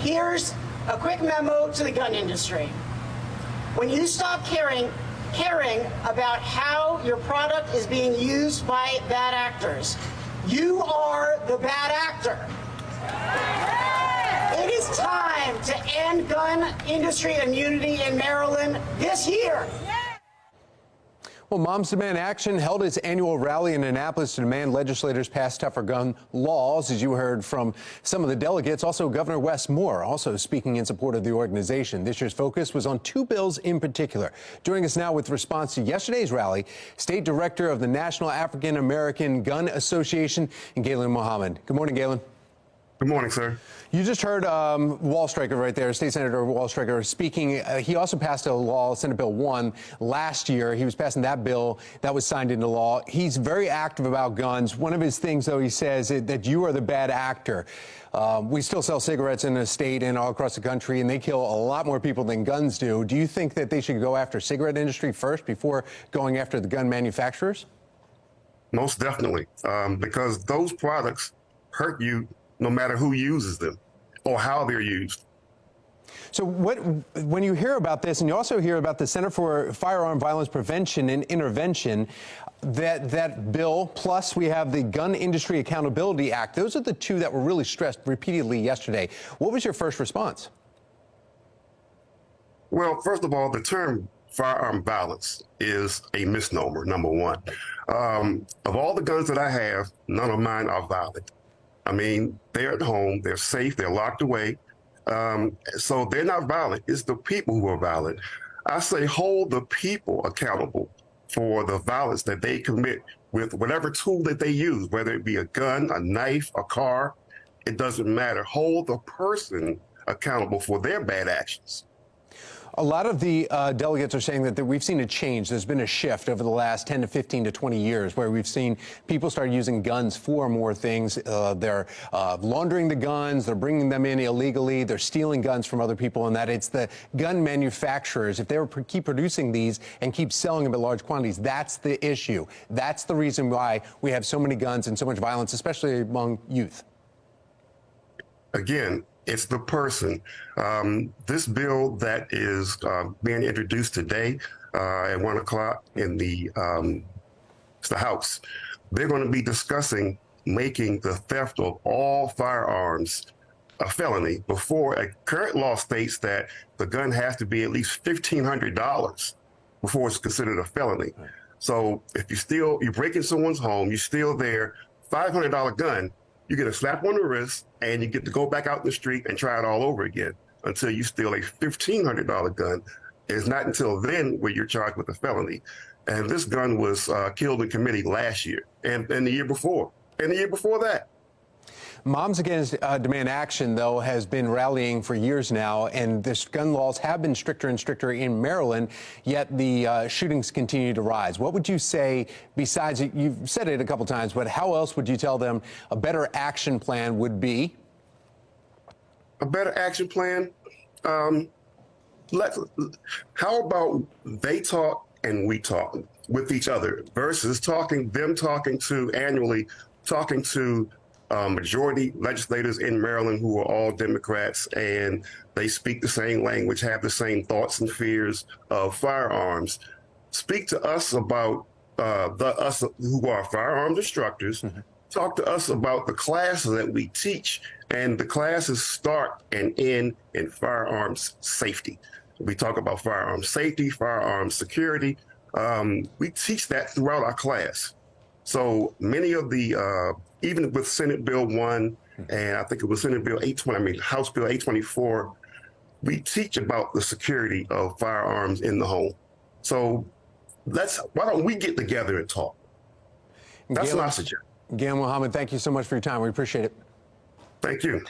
Here's a quick memo to the gun industry. When you stop caring about how your product is being used by bad actors, you are the bad actor. It is time to end gun industry immunity in Maryland this year. Well, Moms Demand Action held its annual rally in Annapolis to demand legislators pass tougher gun laws, as you heard from some of the delegates. Also, Governor Wes Moore also speaking in support of the organization. This year's focus was on two bills in particular. Joining us now with response to yesterday's rally, State Director of the National African American Gun Association, Galen Muhammad. Good morning, Galen. Good morning, sir. You just heard Wallstreiter right there, State Senator Wallstreiter speaking. He also passed a law, Senate Bill 1, last year. He was passing that bill that was signed into law. He's very active about guns. One of his things, though, he says that you are the bad actor. We still sell cigarettes in the state and all across the country, and they kill a lot more people than guns do. Do you think that they should go after cigarette industry first before going after the gun manufacturers? Most definitely, because those products hurt you no matter who uses them or how they're used. So when you hear about this, and you also hear about the Center for Firearm Violence Prevention and Intervention, that bill, plus we have the Gun Industry Accountability Act, those are the two that were really stressed repeatedly yesterday. What was your first response? Well, first of all, the term firearm violence is a misnomer, number one. Of all the guns that I have, none of mine are violent. I mean, they're at home, they're safe, they're locked away. So they're not violent. It's the people who are violent. I say hold the people accountable for the violence that they commit with whatever tool that they use, whether it be a gun, a knife, a car, it doesn't matter. Hold the person accountable for their bad actions. A lot of the delegates are saying that we've seen a change. There's been a shift over the last 10 to 15 to 20 years where we've seen people start using guns for more things. They're laundering the guns. They're bringing them in illegally. They're stealing guns from other people, and that it's the gun manufacturers. If they keep producing these and keep selling them at large quantities, that's the issue. That's the reason why we have so many guns and so much violence, especially among youth. Again, it's the person. This bill that is being introduced today at 1 o'clock in the House, they're going to be discussing making the theft of all firearms a felony. Before, a current law states that the gun has to be at least $1,500 before it's considered a felony. So if you break in someone's home, you steal their $500 gun, you get a slap on the wrist, and you get to go back out in the street and try it all over again until you steal a $1,500 gun. It's not until then where you're charged with a felony. And this gun was killed in committee last year and the year before, and the year before that. Moms Against Demand Action, though, has been rallying for years now, and the gun laws have been stricter and stricter in Maryland, yet the shootings continue to rise. What would you say, besides, you've said it a couple times, but how else would you tell them a better action plan would be? A better action plan? How about they talk and we talk with each other versus them talking to majority legislators in Maryland who are all Democrats, and they speak the same language, have the same thoughts and fears of firearms. Speak to us about us who are firearms instructors. Mm-hmm. Talk to us about the classes that we teach, and the classes start and end in firearms safety. We talk about firearms safety, firearms security. We teach that throughout our class. So many of the even with Senate Bill 1, and I think it was Senate Bill 820, House Bill 824, we teach about the security of firearms in the home. So why don't we get together and talk? That's my suggestion. Galen Muhammad, thank you so much for your time. We appreciate it. Thank you.